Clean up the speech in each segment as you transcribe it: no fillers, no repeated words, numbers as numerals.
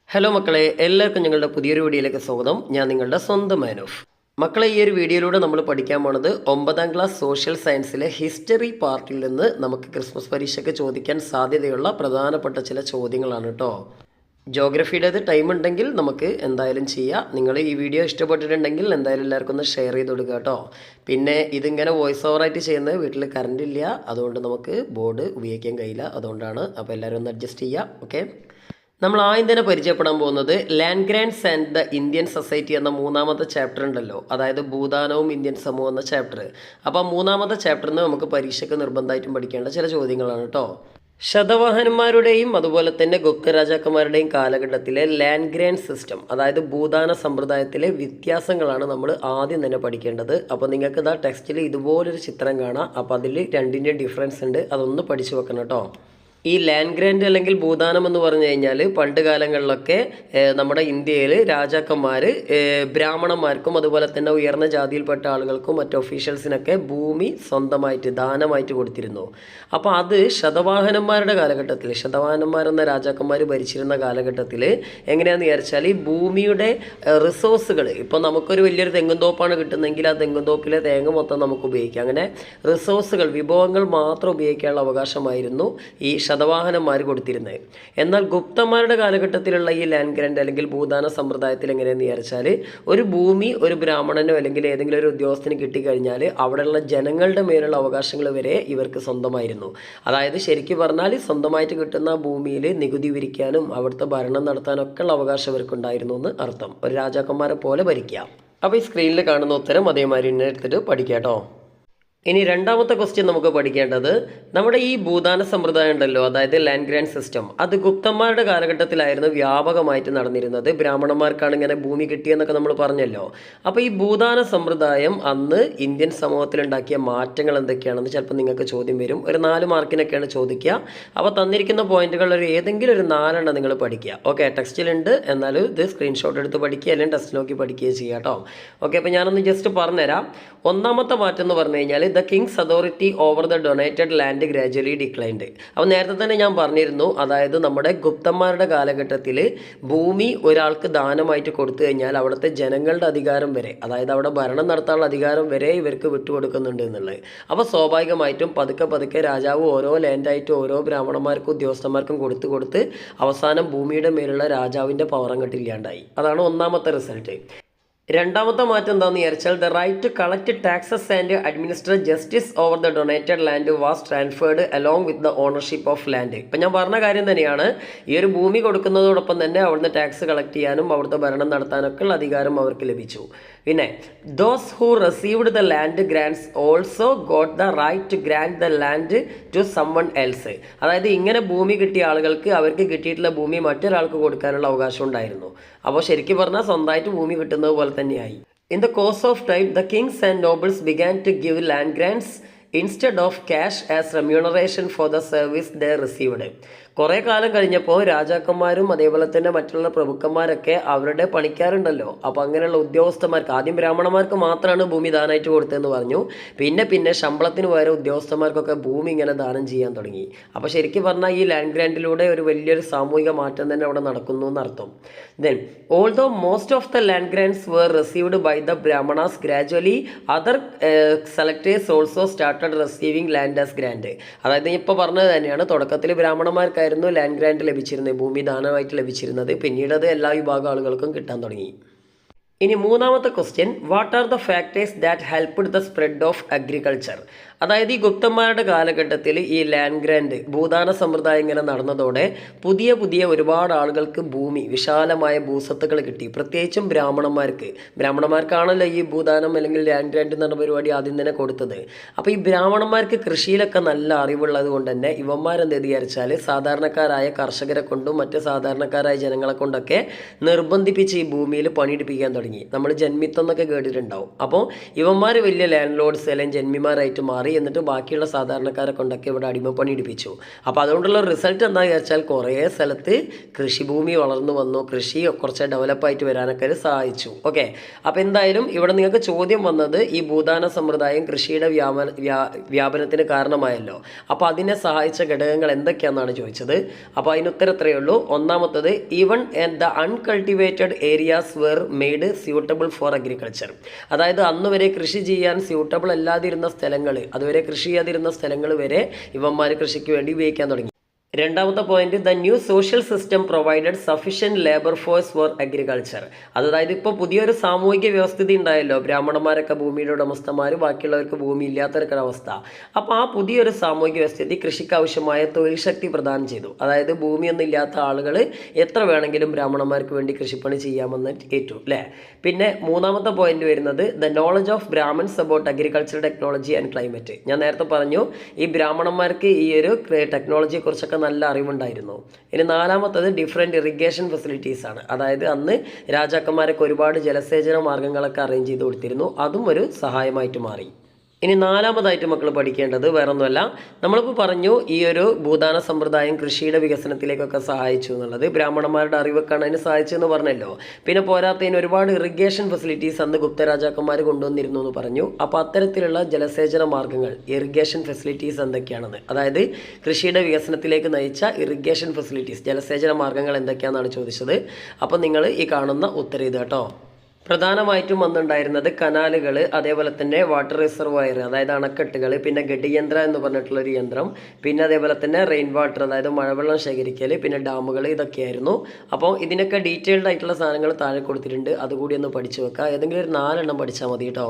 Hello മക്കളെ, എല്ലാവർക്കും ഞങ്ങളുടെ പുതിയൊരു വീഡിയോയിലേക്ക് സ്വാഗതം. ഞാൻ നിങ്ങളുടെ സ്വന്തം മാനോഫ്. മക്കളെ, ഈ ഒരു വീഡിയോയിലൂടെ നമ്മൾ പഠിക്കാൻ പോണത് 9ാം ക്ലാസ് സോഷ്യൽ സയൻസിലെ ഹിസ്റ്ററി പാർട്ടിൽ നിന്ന് നമുക്ക് ക്രിസ്മസ് പരീക്ഷയ്ക്ക് ചോദിക്കാൻ സാധ്യതയുള്ള പ്രധാനപ്പെട്ട ചില ചോദ്യങ്ങളാണ് കേട്ടോ. ജോഗ്രഫിയുടേത് ടൈം ഉണ്ടെങ്കിൽ നമുക്ക് എന്തായാലും ചെയ്യാം. നിങ്ങൾ ഈ വീഡിയോ ഇഷ്ടപ്പെട്ടിട്ടുണ്ടെങ്കിൽ എന്തായാലും എല്ലാവർക്കും ഒന്ന് ഷെയർ ചെയ്ത് കൊടുക്കുക കേട്ടോ. പിന്നെ ഇതിങ്ങനെ വോയിസ് ഓവറായിട്ട് ചെയ്യുന്നത് വീട്ടിൽ കറണ്ട് ഇല്ല, അതുകൊണ്ട് നമുക്ക് ബോർഡ് ഉപയോഗിക്കാൻ കഴിയില്ല, അതുകൊണ്ടാണ്. അപ്പോൾ എല്ലാവരും ഒന്ന് അഡ്ജസ്റ്റ് ചെയ്യുക. ഓക്കെ, നമ്മൾ ആദ്യം തന്നെ പരിചയപ്പെടാൻ പോകുന്നത് ലാൻഗ്രാൻഡ്സ് ആൻഡ് ദ ഇന്ത്യൻ സൊസൈറ്റി എന്ന 3ാമത്തെ ചാപ്റ്റർ ഉണ്ടല്ലോ, അതായത് ഭൂദാനവും ഇന്ത്യൻ സമൂഹം എന്ന ചാപ്റ്റർ. അപ്പോൾ 3ാമത്തെ ചാപ്റ്ററിൽ നിന്ന് നമുക്ക് പരീക്ഷയ്ക്ക് നിർബന്ധമായിട്ടും പഠിക്കേണ്ട ചില ചോദ്യങ്ങളാണ് കേട്ടോ. ശതവാഹനന്മാരുടെയും അതുപോലെ തന്നെ ഗുപ്ത രാജാക്കന്മാരുടെയും കാലഘട്ടത്തിലെ ലാൻഗ്രാൻഡ് സിസ്റ്റം, അതായത് ഭൂദാന സമ്പ്രദായത്തിലെ വ്യത്യാസങ്ങളാണ് നമ്മൾ ആദ്യം തന്നെ പഠിക്കേണ്ടത്. അപ്പോൾ നിങ്ങൾക്ക് ഇതാ ടെക്സ്റ്റിൽ ഇതുപോലൊരു ചിത്രം കാണാം. അപ്പോൾ അതിൽ രണ്ടിൻ്റെയും ഡിഫറൻസ് ഉണ്ട്, അതൊന്ന് പഠിച്ചു വെക്കണം കേട്ടോ. ഈ ലാൻഡ് ഗ്രാൻഡ് അല്ലെങ്കിൽ ഭൂദാനം എന്ന് പറഞ്ഞു കഴിഞ്ഞാൽ പണ്ട് കാലങ്ങളിലൊക്കെ നമ്മുടെ ഇന്ത്യയിൽ രാജാക്കന്മാർ ബ്രാഹ്മണന്മാർക്കും അതുപോലെ തന്നെ ഉയർന്ന ജാതിയിൽപ്പെട്ട ആളുകൾക്കും മറ്റ് ഒഫീഷ്യൽസിനൊക്കെ ഭൂമി സ്വന്തമായിട്ട് ദാനമായിട്ട് കൊടുത്തിരുന്നു. അപ്പോൾ അത് ശതവാഹനന്മാരുടെ കാലഘട്ടത്തിൽ, ശതവാഹനന്മാരെന്ന രാജാക്കന്മാർ ഭരിച്ചിരുന്ന കാലഘട്ടത്തിൽ എങ്ങനെയാണെന്ന് വിചാരിച്ചാൽ ഈ ഭൂമിയുടെ റിസോഴ്സുകൾ, ഇപ്പോൾ നമുക്കൊരു വലിയൊരു തെങ്ങുംതോപ്പാണ് കിട്ടുന്നതെങ്കിൽ ആ തെങ്ങുംതോപ്പിലെ തേങ്ങ മൊത്തം നമുക്ക് ഉപയോഗിക്കാം. അങ്ങനെ റിസോഴ്സുകൾ, വിഭവങ്ങൾ മാത്രം ഉപയോഗിക്കാനുള്ള അവകാശമായിരുന്നു ഈ ശതവാഹനന്മാർ കൊടുത്തിരുന്നത്. എന്നാൽ ഗുപ്തന്മാരുടെ കാലഘട്ടത്തിലുള്ള ഈ ലാൻഡ് ഗ്രാൻഡ് അല്ലെങ്കിൽ ഭൂദാന സമ്പ്രദായത്തിൽ എങ്ങനെയെന്ന് വിചാരിച്ചാൽ ഒരു ഭൂമി ഒരു ബ്രാഹ്മണനോ അല്ലെങ്കിൽ ഏതെങ്കിലും ഒരു ഉദ്യോഗസ്ഥന് കിട്ടിക്കഴിഞ്ഞാൽ അവിടെയുള്ള ജനങ്ങളുടെ മേലുള്ള അവകാശങ്ങൾ വരെ ഇവർക്ക് സ്വന്തമായിരുന്നു. അതായത് ശരിക്കും പറഞ്ഞാൽ സ്വന്തമായിട്ട് കിട്ടുന്ന ഭൂമിയിൽ നികുതി വിരിക്കാനും അവിടുത്തെ ഭരണം നടത്താനൊക്കെ ഉള്ള അവകാശം ഇവർക്കുണ്ടായിരുന്നു എന്ന് അർത്ഥം. ഒരു രാജാക്കന്മാരെ പോലെ ഭരിക്കാം. അപ്പോൾ ഈ സ്ക്രീനിൽ കാണുന്ന ഉത്തരം അതേമാതിരി തന്നെ എടുത്തിട്ട് പഠിക്കാം കേട്ടോ. ഇനി രണ്ടാമത്തെ ക്വസ്റ്റ്യൻ നമുക്ക് പഠിക്കേണ്ടത്, നമ്മുടെ ഈ ഭൂദാന സമ്പ്രദായം ഉണ്ടല്ലോ, അതായത് ലാൻഡ് ഗ്രാൻഡ് സിസ്റ്റം, അത് ഗുപ്തന്മാരുടെ കാലഘട്ടത്തിലായിരുന്നു വ്യാപകമായിട്ട് നടന്നിരുന്നത്. ബ്രാഹ്മണന്മാർക്കാണ് ഇങ്ങനെ ഭൂമി കിട്ടിയെന്നൊക്കെ നമ്മൾ പറഞ്ഞല്ലോ. അപ്പോൾ ഈ ഭൂദാന സമ്പ്രദായം അന്ന് ഇന്ത്യൻ സമൂഹത്തിലുണ്ടാക്കിയ മാറ്റങ്ങൾ എന്തൊക്കെയാണെന്ന് ചിലപ്പോൾ നിങ്ങൾക്ക് ചോദ്യം വരും. ഒരു 4 മാർക്കിനൊക്കെയാണ് ചോദിക്കുക. അപ്പോൾ തന്നിരിക്കുന്ന പോയിന്റുകൾ ഏതെങ്കിലും ഒരു 4 നിങ്ങൾ പഠിക്കുക. ഓക്കെ, ടെക്സ്റ്റിലുണ്ട്, എന്നാലും ഇത് സ്ക്രീൻഷോട്ട് എടുത്ത് പഠിക്കുക, അല്ലെങ്കിൽ ടെക്സ്റ്റ് നോക്കി പഠിക്കുകയും ചെയ്യുക കേട്ടോ. ഓക്കെ, അപ്പോൾ ഞാനൊന്ന് ജസ്റ്റ് പറഞ്ഞുതരാം. ഒന്നാമത്തെ മാറ്റം എന്ന് പറഞ്ഞു കഴിഞ്ഞാൽ the Kings authority over the donated land gradually declined. അപ്പോൾ നേരത്തെ തന്നെ ഞാൻ പറഞ്ഞിരുന്നു, അതായത് നമ്മുടെ ഗുപ്തന്മാരുടെ കാലഘട്ടത്തിൽ ഭൂമി ഒരാൾക്ക് ദാനമായിട്ട് കൊടുത്തു കഴിഞ്ഞാൽ അവിടുത്തെ ജനങ്ങളുടെ അധികാരം വരെ, അതായത് അവിടെ ഭരണം നടത്താനുള്ള അധികാരം വരെ ഇവർക്ക് വിട്ടുകൊടുക്കുന്നുണ്ട് എന്നുള്ളത്. അപ്പോൾ സ്വാഭാവികമായിട്ടും പതുക്കെ പതുക്കെ രാജാവ് ഓരോ ലാൻഡായിട്ട് ഓരോ ബ്രാഹ്മണന്മാർക്കും ഉദ്യോഗസ്ഥന്മാർക്കും കൊടുത്ത് അവസാനം ഭൂമിയുടെ മേലുള്ള രാജാവിൻ്റെ പവർ അങ്ങോട്ട് ഇല്ലാണ്ടായി. അതാണ് ഒന്നാമത്തെ റിസൾട്ട്. രണ്ടാമത്തെ മാറ്റം എന്താണെന്ന് വിചാരിച്ചാൽ the right to collect taxes and administer justice over the donated land was transferred along with the ownership of land. ഇപ്പം ഞാൻ പറഞ്ഞ കാര്യം തന്നെയാണ്. ഈ ഒരു ഭൂമി കൊടുക്കുന്നതോടൊപ്പം തന്നെ അവിടുന്ന് ടാക്സ് കളക്ട് ചെയ്യാനും അവിടുത്തെ ഭരണം നടത്താനൊക്കെ ഉള്ള അധികാരം അവർക്ക് ലഭിച്ചു. പിന്നെ those who received the land grants also got the right to grant the land to someone else. അതായത് ഇങ്ങനെ ഭൂമി കിട്ടിയ ആളുകൾക്ക് അവർക്ക് കിട്ടിയിട്ടുള്ള ഭൂമി മറ്റൊരാൾക്ക് കൊടുക്കാനുള്ള അവകാശം ഉണ്ടായിരുന്നു. അപ്പോൾ ശരിക്കും പറഞ്ഞാൽ സ്വന്തമായിട്ട് ഭൂമി കിട്ടുന്നത് പോലെ തന്നെയായി. In the course of time the kings and nobles began to give land grants instead of cash as remuneration for the service they received. കുറേ കാലം കഴിഞ്ഞപ്പോൾ രാജാക്കന്മാരും അതേപോലെ തന്നെ മറ്റുള്ള പ്രഭുക്കന്മാരൊക്കെ അവരുടെ പണിക്കാരുണ്ടല്ലോ, അപ്പോൾ അങ്ങനെയുള്ള ഉദ്യോഗസ്ഥന്മാർക്ക്, ആദ്യം ബ്രാഹ്മണന്മാർക്ക് മാത്രമാണ് ഭൂമി ദാനമായിട്ട് കൊടുത്തതെന്ന് പറഞ്ഞു. പിന്നെ ശമ്പളത്തിന് പകരം ഉദ്യോഗസ്ഥന്മാർക്കൊക്കെ ഭൂമി ഇങ്ങനെ ദാനം ചെയ്യാൻ തുടങ്ങി. അപ്പോൾ ശരിക്കും പറഞ്ഞാൽ ഈ ലാൻഡ് ഗ്രാൻഡിലൂടെ ഒരു വലിയൊരു സാമൂഹിക മാറ്റം തന്നെ അവിടെ നടക്കുന്നു എന്നർത്ഥം. Then although most of the land grants were received by the Brahmanas, gradually other selectors also started receiving land as grant. അതായത് ഇപ്പോൾ പറഞ്ഞത് തന്നെയാണ്, തുടക്കത്തിൽ ബ്രാഹ്മണന്മാർക്ക് ലാൻഡ് ഗ്രാൻഡ് ലഭിച്ചിരുന്നത്, ഭൂമി ദാനമായിട്ട് ലഭിച്ചിരുന്നത്. പിന്നീട് അത് എല്ലാ വിഭാഗം ആളുകൾക്കും കിട്ടാൻ തുടങ്ങി. ഇനി മൂന്നാമത്തെ question, what are the factors that helped the spread of agriculture. അതായത് ഈ ഗുപ്തന്മാരുടെ കാലഘട്ടത്തിൽ ഈ ലാൻഡ് ഗ്രാൻഡ് ഭൂദാന സമ്പ്രദായം ഇങ്ങനെ നടന്നതോടെ പുതിയ ഒരുപാട് ആളുകൾക്ക് ഭൂമി, വിശാലമായ ഭൂസ്വത്തുക്കൾ കിട്ടി. പ്രത്യേകിച്ചും ബ്രാഹ്മണന്മാർക്കാണല്ലോ ഈ ഭൂദാനം അല്ലെങ്കിൽ ലാൻഡ് ഗ്രാൻഡ് എന്ന് പറഞ്ഞ പരിപാടി ആദ്യം തന്നെ കൊടുത്തത്. അപ്പോൾ ഈ ബ്രാഹ്മണന്മാർക്ക് കൃഷിയിലൊക്കെ നല്ല അറിവുള്ളത് കൊണ്ട് തന്നെ ഇവന്മാരെന്ത് വിചാരിച്ചാൽ സാധാരണക്കാരായ കർഷകരെ കൊണ്ടും മറ്റ് സാധാരണക്കാരായ ജനങ്ങളെ കൊണ്ടൊക്കെ നിർബന്ധിപ്പിച്ച് ഈ ഭൂമിയിൽ പണിയെടുപ്പിക്കാൻ തുടങ്ങി. നമ്മൾ ജന്മിത്വം എന്നൊക്കെ കേട്ടിട്ടുണ്ടാവും. അപ്പോൾ ഇവന്മാർ വലിയ ലാൻഡ് ലോഡ്സ് അല്ലെങ്കിൽ ജന്മിമാരായിട്ട് മാറി മാറി. എന്നിട്ട് ബാക്കിയുള്ള സാധാരണക്കാരെ കൊണ്ടൊക്കെ ഇവിടെ അടിമപ്പണി എടുപ്പിച്ചു. അപ്പോൾ അതുകൊണ്ടുള്ള റിസൾട്ട് എന്താണെന്ന് വെച്ചാൽ കുറേ സ്ഥലത്ത് കൃഷിഭൂമി വളർന്നു വന്നു, കൃഷി കുറച്ച് ഡെവലപ്പായിട്ട് വരാനൊക്കെ സഹായിച്ചു. ഓക്കെ, അപ്പോൾ എന്തായാലും ഇവിടെ നിങ്ങൾക്ക് ചോദ്യം വന്നത് ഈ ഭൂദാന സമ്പ്രദായം കൃഷിയുടെ വ്യാപനത്തിന് കാരണമായല്ലോ. അപ്പോൾ അതിനെ സഹായിച്ച ഘടകങ്ങൾ എന്തൊക്കെയാണെന്നാണ് ചോദിച്ചത്. അപ്പോൾ അതിന് ഉത്തരം എത്രയേ ഉള്ളൂ. ഒന്നാമത്തത്, even the uncultivated areas were made suitable for agriculture. അതായത് അന്ന് വരെ കൃഷി ചെയ്യാൻ സ്യൂട്ടബിൾ അല്ലാതിരുന്ന സ്ഥലങ്ങൾ, അതുവരെ കൃഷി ചെയ്യാതിരുന്ന സ്ഥലങ്ങൾ വരെ ഇവന്മാർ കൃഷിക്ക് വേണ്ടി ഉപയോഗിക്കാൻ തുടങ്ങി. രണ്ടാമത്തെ point, the new social system provided sufficient labour force for agriculture. അതായത് ഇപ്പോൾ പുതിയൊരു സാമൂഹിക വ്യവസ്ഥിതി ഉണ്ടായല്ലോ, ബ്രാഹ്മണന്മാരൊക്കെ ഭൂമിയുടെ ഉടമസ്ഥന്മാർ, ബാക്കിയുള്ളവർക്ക് ഭൂമി ഇല്ലാത്തവർക്കൊരു അവസ്ഥ. അപ്പോൾ ആ പുതിയൊരു സാമൂഹിക വ്യവസ്ഥിതി കൃഷിക്ക് ആവശ്യമായ തൊഴിൽ ശക്തി പ്രദാനം ചെയ്തു. അതായത് ഭൂമിയൊന്നും ഇല്ലാത്ത ആളുകൾ എത്ര വേണമെങ്കിലും ബ്രാഹ്മണന്മാർക്ക് വേണ്ടി കൃഷിപ്പണി ചെയ്യാമെന്ന് ഏറ്റു അല്ലേ. പിന്നെ മൂന്നാമത്തെ പോയിന്റ് വരുന്നത്, the knowledge of Brahmins about agriculture technology and climate. ഞാൻ നേരത്തെ പറഞ്ഞു ഈ ബ്രാഹ്മണന്മാർക്ക് ഈ ഒരു ടെക്നോളജിയെ കുറിച്ചൊക്കെ നല്ല അറിവുണ്ടായിരുന്നു. ഇനി നാലാമത്തത്, ഡിഫറെൻറ്റ് ഇറിഗേഷൻ ഫെസിലിറ്റീസ് ആണ്. അതായത് അന്ന് രാജാക്കന്മാരൊക്കെ ഒരുപാട് ജലസേചന മാർഗ്ഗങ്ങളൊക്കെ അറേഞ്ച് ചെയ്ത് കൊടുത്തിരുന്നു. അതും ഒരു സഹായമായിട്ട് മാറി. ഇനി നാലാമതായിട്ട് മക്കൾ പഠിക്കേണ്ടത് വേറൊന്നുമല്ല, നമ്മളിപ്പോൾ പറഞ്ഞു ഈ ഒരു ഭൂദാന സമ്പ്രദായം കൃഷിയുടെ വികസനത്തിലേക്കൊക്കെ സഹായിച്ചു എന്നുള്ളത്, ബ്രാഹ്മണന്മാരുടെ അറിവൊക്കെയാണ് അതിന് സഹായിച്ചെന്ന് പറഞ്ഞല്ലോ. പിന്നെ പോരാത്തതിന് ഒരുപാട് ഇറിഗേഷൻ ഫെസിലിറ്റീസ് അന്ന് ഗുപ്ത രാജാക്കന്മാർ കൊണ്ടുവന്നിരുന്നു എന്ന് പറഞ്ഞു. അപ്പോൾ അത്തരത്തിലുള്ള ജലസേചന മാർഗ്ഗങ്ങൾ, ഇറിഗേഷൻ ഫെസിലിറ്റീസ് എന്തൊക്കെയാണെന്ന്, അതായത് കൃഷിയുടെ വികസനത്തിലേക്ക് നയിച്ച ഇറിഗേഷൻ ഫെസിലിറ്റീസ്, ജലസേചന മാർഗ്ഗങ്ങൾ എന്തൊക്കെയാണെന്നാണ് ചോദിച്ചത്. അപ്പോൾ നിങ്ങൾ ഈ കാണുന്ന ഉത്തരം ഇത് കേട്ടോ. പ്രധാനമായിട്ടും വന്നുണ്ടായിരുന്നത് കനാലുകൾ, അതേപോലെ തന്നെ വാട്ടർ റിസർവോയർ, അതായത് അണക്കെട്ടുകൾ, പിന്നെ ഗഡിയന്ത്ര എന്ന് പറഞ്ഞിട്ടുള്ളൊരു യന്ത്രം, പിന്നെ അതേപോലെ തന്നെ റെയിൻ വാട്ടർ, അതായത് മഴവെള്ളം ശേഖരിക്കൽ, പിന്നെ ഡാമുകൾ, ഇതൊക്കെയായിരുന്നു. അപ്പോൾ ഇതിനൊക്കെ ഡീറ്റെയിൽഡ് ആയിട്ടുള്ള സാധനങ്ങൾ താഴെ കൊടുത്തിട്ടുണ്ട്, അതുകൂടി ഒന്ന് പഠിച്ചു വെക്കുക. ഏതെങ്കിലും ഒരു 4 എണ്ണം പഠിച്ചാൽ മതി കേട്ടോ.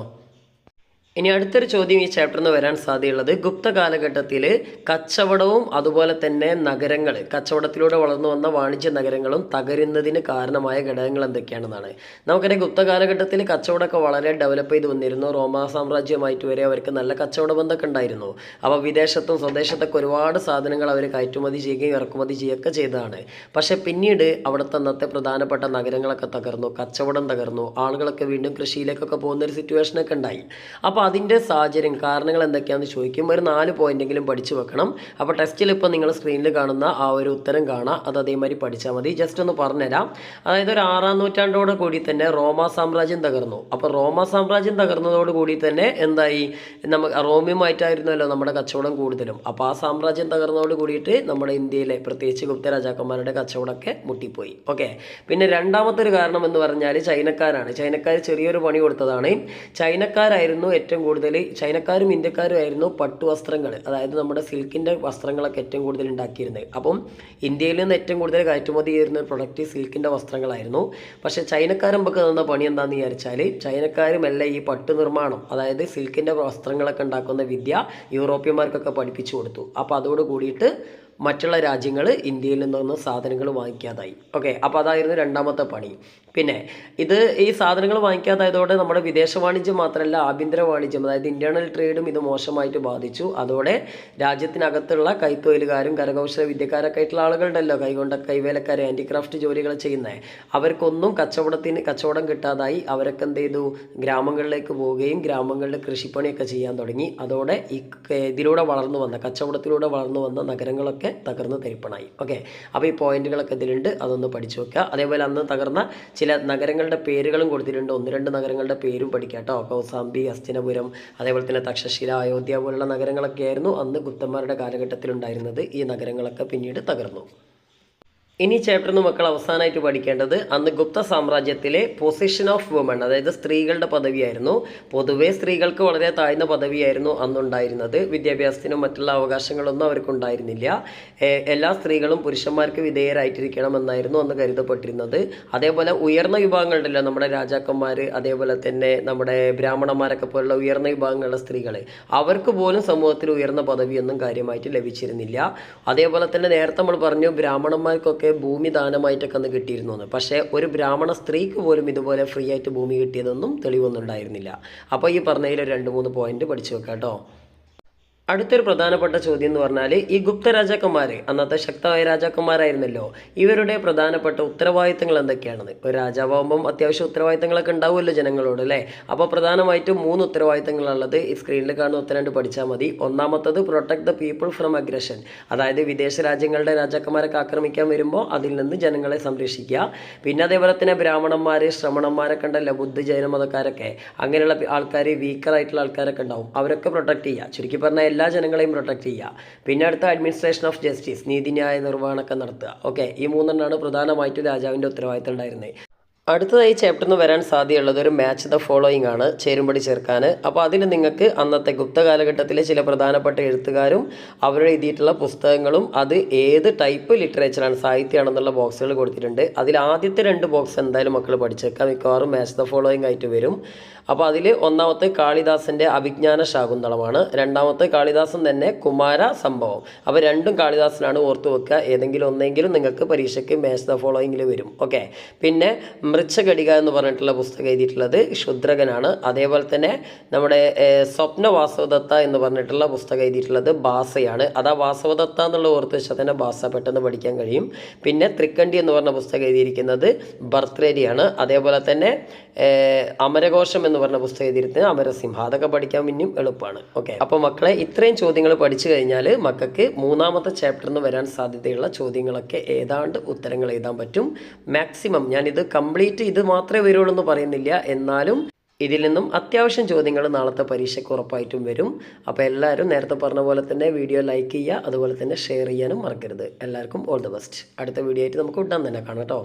ഇനി അടുത്തൊരു ചോദ്യം ഈ ചാപ്റ്ററിൽ നിന്ന് വരാൻ സാധ്യതയുള്ളത്, ഗുപ്ത കാലഘട്ടത്തിൽ കച്ചവടവും അതുപോലെ തന്നെ നഗരങ്ങൾ, കച്ചവടത്തിലൂടെ വളർന്നു വന്ന വാണിജ്യ നഗരങ്ങളും തകരുന്നതിന് കാരണമായ ഘടകങ്ങൾ എന്തൊക്കെയാണെന്നാണ്. നമുക്കറിയാം ഗുപ്ത കാലഘട്ടത്തിൽ കച്ചവടമൊക്കെ വളരെ ഡെവലപ്പ് ചെയ്ത് വന്നിരുന്നു. റോമാ സാമ്രാജ്യമായിട്ട് വരെ അവർക്ക് നല്ല കച്ചവട ബന്ധമൊക്കെ ഉണ്ടായിരുന്നു. അപ്പോൾ വിദേശത്തും സ്വദേശത്തൊക്കെ ഒരുപാട് സാധനങ്ങൾ അവർ കയറ്റുമതി ചെയ്യുകയും ഇറക്കുമതി ചെയ്യുകയൊക്കെ ചെയ്തതാണ്. പക്ഷേ പിന്നീട് അവിടുത്തെ അന്നത്തെ പ്രധാനപ്പെട്ട നഗരങ്ങളൊക്കെ തകർന്നു, കച്ചവടം തകർന്നു, ആളുകളൊക്കെ വീണ്ടും കൃഷിയിലേക്കൊക്കെ പോകുന്നൊരു സിറ്റുവേഷനൊക്കെ ഉണ്ടായി. അപ്പോൾ അതിൻ്റെ സാഹചര്യം, കാരണങ്ങൾ എന്തൊക്കെയാണെന്ന് ചോദിക്കുമ്പോൾ ഒരു 4 പോയിന്റെങ്കിലും പഠിച്ചു വെക്കണം. അപ്പോൾ ടെസ്റ്റിൽ ഇപ്പോൾ നിങ്ങൾ സ്ക്രീനിൽ കാണുന്ന ആ ഒരു ഉത്തരം കാണാം, അത് അതേമാതിരി പഠിച്ചാൽ മതി. ജസ്റ്റ് ഒന്ന് പറഞ്ഞുതരാം. അതായത് ഒരു 6-ാം നൂറ്റാണ്ടോട് കൂടി തന്നെ റോമാ സാമ്രാജ്യം തകർന്നു. അപ്പോൾ റോമാ സാമ്രാജ്യം തകർന്നതോട് കൂടി തന്നെ എന്തായി, റോമിയുമായിട്ടായിരുന്നല്ലോ നമ്മുടെ കച്ചവടം കൂടുതലും. അപ്പോൾ ആ സാമ്രാജ്യം തകർന്നതോട് കൂടിയിട്ട് നമ്മുടെ ഇന്ത്യയിലെ പ്രത്യേകിച്ച് ഗുപ്ത രാജാക്കന്മാരുടെ കച്ചവടമൊക്കെ മുട്ടിപ്പോയി. ഓക്കെ, പിന്നെ രണ്ടാമത്തെ ഒരു കാരണം എന്ന് പറഞ്ഞാൽ ചൈനക്കാരാണ്. ചൈനക്കാർ ചെറിയൊരു പണി കൊടുത്തതാണ്. ചൈനക്കാരായിരുന്നു ഏറ്റവും കൂടുതൽ, ചൈനക്കാരും ഇന്ത്യക്കാരും ആയിരുന്നു പട്ടുവസ്ത്രങ്ങൾ, അതായത് നമ്മുടെ സിൽക്കിൻ്റെ വസ്ത്രങ്ങളൊക്കെ ഏറ്റവും കൂടുതൽ ഉണ്ടാക്കിയിരുന്നത്. അപ്പം ഇന്ത്യയിൽ നിന്ന് ഏറ്റവും കൂടുതൽ കയറ്റുമതി ചെയ്യുന്ന ഒരു പ്രൊഡക്റ്റ് സിൽക്കിൻ്റെ വസ്ത്രങ്ങളായിരുന്നു. പക്ഷേ ചൈനക്കാരും നമുക്ക് തന്ന പണി എന്താണെന്ന് വിചാരിച്ചാൽ, ചൈനക്കാരുമല്ല ഈ പട്ടു നിർമ്മാണം, അതായത് സിൽക്കിൻ്റെ വസ്ത്രങ്ങളൊക്കെ ഉണ്ടാക്കുന്ന വിദ്യ യൂറോപ്യന്മാർക്കൊക്കെ പഠിപ്പിച്ചു കൊടുത്തു. അപ്പോൾ അതോട് കൂടിയിട്ട് മറ്റുള്ള രാജ്യങ്ങൾ ഇന്ത്യയിൽ നിന്നൊന്നും സാധനങ്ങൾ വാങ്ങിക്കാതായി. ഓക്കെ, അപ്പോൾ അതായിരുന്നു രണ്ടാമത്തെ പണി. പിന്നെ ഈ സാധനങ്ങൾ വാങ്ങിക്കാതായതോടെ നമ്മുടെ വിദേശ വാണിജ്യം മാത്രമല്ല ആഭ്യന്തര വാണിജ്യം, അതായത് ഇന്റേണൽ ട്രേഡും ഇത് മോശമായിട്ട് ബാധിച്ചു. അതോടെ രാജ്യത്തിനകത്തുള്ള കൈത്തൊഴിലുകാരും കരകൗശല വിദ്യക്കാരൊക്കെ ആയിട്ടുള്ള ആളുകളുണ്ടല്ലോ, കൈവേലക്കാരെ, ഹാൻഡിക്രാഫ്റ്റ് ജോലികൾ ചെയ്യുന്നത്, അവർക്കൊന്നും കച്ചവടം കിട്ടാതായി. അവരൊക്കെ എന്ത് ചെയ്തു, ഗ്രാമങ്ങളിലേക്ക് പോവുകയും ഗ്രാമങ്ങളിൽ കൃഷിപ്പണിയൊക്കെ ചെയ്യാൻ തുടങ്ങി. അതോടെ ഇതിലൂടെ വളർന്നു വന്ന, കച്ചവടത്തിലൂടെ വളർന്നു വന്ന നഗരങ്ങളൊക്കെ തകർന്ന് തരിപ്പണായി. ഓക്കെ, അപ്പോൾ ഈ പോയിന്റുകളൊക്കെ ഇതിലുണ്ട്, അതൊന്ന് പഠിച്ചു വെക്കുക. അതേപോലെ അന്ന് തകർന്ന ചില നഗരങ്ങളുടെ പേരുകളും കൊടുത്തിട്ടുണ്ട്, 1-2 നഗരങ്ങളുടെ പേരും പഠിക്കാം കേട്ടോ. കൗസാംബി, ഹസ്തിനപുരം, അതേപോലെ തന്നെ തക്ഷശില, അയോധ്യ പോലുള്ള നഗരങ്ങളൊക്കെ ആയിരുന്നു അന്ന് ഗുപ്തന്മാരുടെ കാലഘട്ടത്തിലുണ്ടായിരുന്നത്. ഈ നഗരങ്ങളൊക്കെ പിന്നീട് തകർന്നു. ഇനി ചാപ്റ്ററിന് മക്കൾ അവസാനമായിട്ട് പഠിക്കേണ്ടത് അന്ന് ഗുപ്ത സാമ്രാജ്യത്തിലെ പൊസിഷൻ ഓഫ് വുമൺ, അതായത് സ്ത്രീകളുടെ പദവിയായിരുന്നു. പൊതുവേ സ്ത്രീകൾക്ക് വളരെ താഴ്ന്ന പദവിയായിരുന്നു അന്നുണ്ടായിരുന്നത്. വിദ്യാഭ്യാസത്തിനും മറ്റുള്ള അവകാശങ്ങളൊന്നും അവർക്കുണ്ടായിരുന്നില്ല. എല്ലാ സ്ത്രീകളും പുരുഷന്മാർക്ക് വിധേയരായിട്ടിരിക്കണം എന്നായിരുന്നു അന്ന് കരുതപ്പെട്ടിരുന്നത്. അതേപോലെ ഉയർന്ന വിഭാഗങ്ങളുണ്ടല്ലോ, നമ്മുടെ രാജാക്കന്മാർ, അതേപോലെ തന്നെ നമ്മുടെ ബ്രാഹ്മണന്മാരൊക്കെ പോലുള്ള ഉയർന്ന വിഭാഗങ്ങളുള്ള സ്ത്രീകൾ, അവർക്ക് പോലും സമൂഹത്തിൽ ഉയർന്ന പദവിയൊന്നും കാര്യമായിട്ട് ലഭിച്ചിരുന്നില്ല. അതേപോലെ തന്നെ നേരത്തെ നമ്മൾ പറഞ്ഞു ബ്രാഹ്മണന്മാർക്കൊക്കെ ഭൂമി ദാനമായിട്ടൊക്കെ അന്ന് കിട്ടിയിരുന്നു എന്ന്. പക്ഷേ ഒരു ബ്രാഹ്മണ സ്ത്രീക്ക് പോലും ഇതുപോലെ ഫ്രീ ആയിട്ട് ഭൂമി കിട്ടിയതൊന്നും തെളിവൊന്നും ഉണ്ടായിരുന്നില്ല. അപ്പോൾ ഈ പറഞ്ഞതിൽ 2-3 പോയിന്റ് പഠിച്ചു വെക്കാം കേട്ടോ. അടുത്തൊരു പ്രധാനപ്പെട്ട ചോദ്യം എന്ന് പറഞ്ഞാൽ ഈ ഗുപ്ത രാജാക്കന്മാർ അന്നത്തെ ശക്തമായ രാജാക്കന്മാരായിരുന്നല്ലോ, ഇവരുടെ പ്രധാനപ്പെട്ട ഉത്തരവാദിത്തങ്ങൾ എന്തൊക്കെയാണെന്ന്. ഒരു രാജാവാകുമ്പം അത്യാവശ്യം ഉത്തരവാദിത്തങ്ങളൊക്കെ ഉണ്ടാവുമല്ലോ ജനങ്ങളോട് അല്ലേ. അപ്പോൾ പ്രധാനമായിട്ടും 3 ഉത്തരവാദിത്തങ്ങളുള്ളത് ഈ സ്ക്രീനിൽ കാണുന്ന ഉത്തരം പഠിച്ചാൽ മതി. ഒന്നാമത്തത് protect the people from aggression, അതായത് വിദേശ രാജ്യങ്ങളുടെ രാജാക്കന്മാരൊക്കെ ആക്രമിക്കാൻ വരുമ്പോൾ അതിൽ നിന്ന് ജനങ്ങളെ സംരക്ഷിക്കുക. പിന്നെ അതേപോലെ തന്നെ ബ്രാഹ്മണന്മാർ, ശ്രമണന്മാരൊക്കെ ഉണ്ടല്ലോ, ബുദ്ധ ജൈന മതക്കാരൊക്കെ, അങ്ങനെയുള്ള ആൾക്കാർ, വീക്കറായിട്ടുള്ള ആൾക്കാരൊക്കെ ഉണ്ടാവും, അവരൊക്കെ പ്രൊട്ടക്ട് ചെയ്യുക. ചുരുക്കി പറഞ്ഞാൽ എല്ലാ ജനങ്ങളെയും പ്രൊട്ടക്ട് ചെയ്യുക. പിന്നെ അടുത്ത അഡ്മിനിസ്ട്രേഷൻ ഓഫ് ജസ്റ്റിസ്, നീതിന്യായ നിർവഹണമൊക്കെ നടത്തുക. ഓക്കെ, ഈ 3 പ്രധാനമായിട്ടും രാജാവിൻ്റെ ഉത്തരവാദിത്തം ഉണ്ടായിരുന്നത്. അടുത്തതായി ചാപ്റ്ററിന് വരാൻ സാധ്യതയുള്ളത് ഒരു മാച്ച് ദ ഫോളോയിങ് ആണ്, ചേരുംപടി ചേർക്കാൻ. അപ്പോൾ അതിൽ നിങ്ങൾക്ക് അന്നത്തെ ഗുപ്ത കാലഘട്ടത്തിലെ ചില പ്രധാനപ്പെട്ട എഴുത്തുകാരും അവരുടെ എഴുതിയിട്ടുള്ള പുസ്തകങ്ങളും അത് ഏത് ടൈപ്പ് ലിറ്ററേച്ചറാണ്, സാഹിത്യമാണെന്നുള്ള ബോക്സുകൾ കൊടുത്തിട്ടുണ്ട്. അതിൽ ആദ്യത്തെ 2 ബോക്സ് എന്തായാലും മക്കൾ പഠിച്ചേക്കാം, മിക്കവാറും മാച്ച് ദ ഫോളോയിങ് ആയിട്ട് വരും. അപ്പോൾ അതിൽ ഒന്നാമത്തെ കാളിദാസൻ്റെ അഭിജ്ഞാന ശാകുന്തളമാണ്, രണ്ടാമത്തെ കാളിദാസൻ തന്നെ കുമാര സംഭവം. അപ്പോൾ രണ്ടും കാളിദാസനാണ്, ഓർത്ത് വെക്കുക. ഏതെങ്കിലും ഒന്നെങ്കിലും നിങ്ങൾക്ക് പരീക്ഷയ്ക്ക് മാച്ച് ദ ഫോളോയിങ്ങിൽ വരും. ഓക്കെ, പിന്നെ മൃച്ഛഘടിക എന്ന് പറഞ്ഞിട്ടുള്ള പുസ്തകം എഴുതിയിട്ടുള്ളത് ശുദ്രകനാണ്. അതേപോലെ തന്നെ നമ്മുടെ സ്വപ്ന വാസവദത്ത എന്ന് പറഞ്ഞിട്ടുള്ള പുസ്തകം എഴുതിയിട്ടുള്ളത് ഭാസയാണ്. അതാ വാസവദത്ത എന്നുള്ള ഓർത്ത് വെച്ചാൽ തന്നെ ഭാസ പെട്ടെന്ന് പഠിക്കാൻ കഴിയും. പിന്നെ ത്രിക്കണ്ടി എന്ന് പറഞ്ഞ പുസ്തകം എഴുതിയിരിക്കുന്നത് ഭർത്രേരിയാണ്. അതേപോലെ തന്നെ അമരകോശം എന്ന് പറഞ്ഞ പുസ്തകം എഴുതിയിരിക്കുന്നത് അമരസിംഹ. അതൊക്കെ പഠിക്കാൻ പിന്നെയും എളുപ്പമാണ്. ഓക്കെ, അപ്പോൾ മക്കളെ ഇത്രയും ചോദ്യങ്ങൾ പഠിച്ചു കഴിഞ്ഞാൽ മക്കൾക്ക് 3ാമത്തെ ചാപ്റ്ററിന് വരാൻ സാധ്യതയുള്ള ചോദ്യങ്ങളൊക്കെ ഏതാണ്ട് ഉത്തരങ്ങൾ എഴുതാൻ പറ്റും. മാക്സിമം ഞാനിത് കംപ്ലീറ്റ് ഇത് മാത്രമേ വരുള്ളൂ എന്ന് പറയുന്നില്ല, എന്നാലും ഇതിൽ നിന്നും അത്യാവശ്യം ചോദ്യങ്ങൾ നാളത്തെ പരീക്ഷയ്ക്ക് ഉറപ്പായിട്ടും വരും. അപ്പോൾ എല്ലാവരും നേരത്തെ പറഞ്ഞ പോലെ തന്നെ വീഡിയോ ലൈക്ക് ചെയ്യുക, അതുപോലെ തന്നെ ഷെയർ ചെയ്യാനും മറക്കരുത്. എല്ലാവർക്കും ഓൾ ദി ബെസ്റ്റ്. അടുത്ത വീഡിയോ ആയിട്ട് നമുക്ക് ഉടൻ തന്നെ കാണാം കേട്ടോ.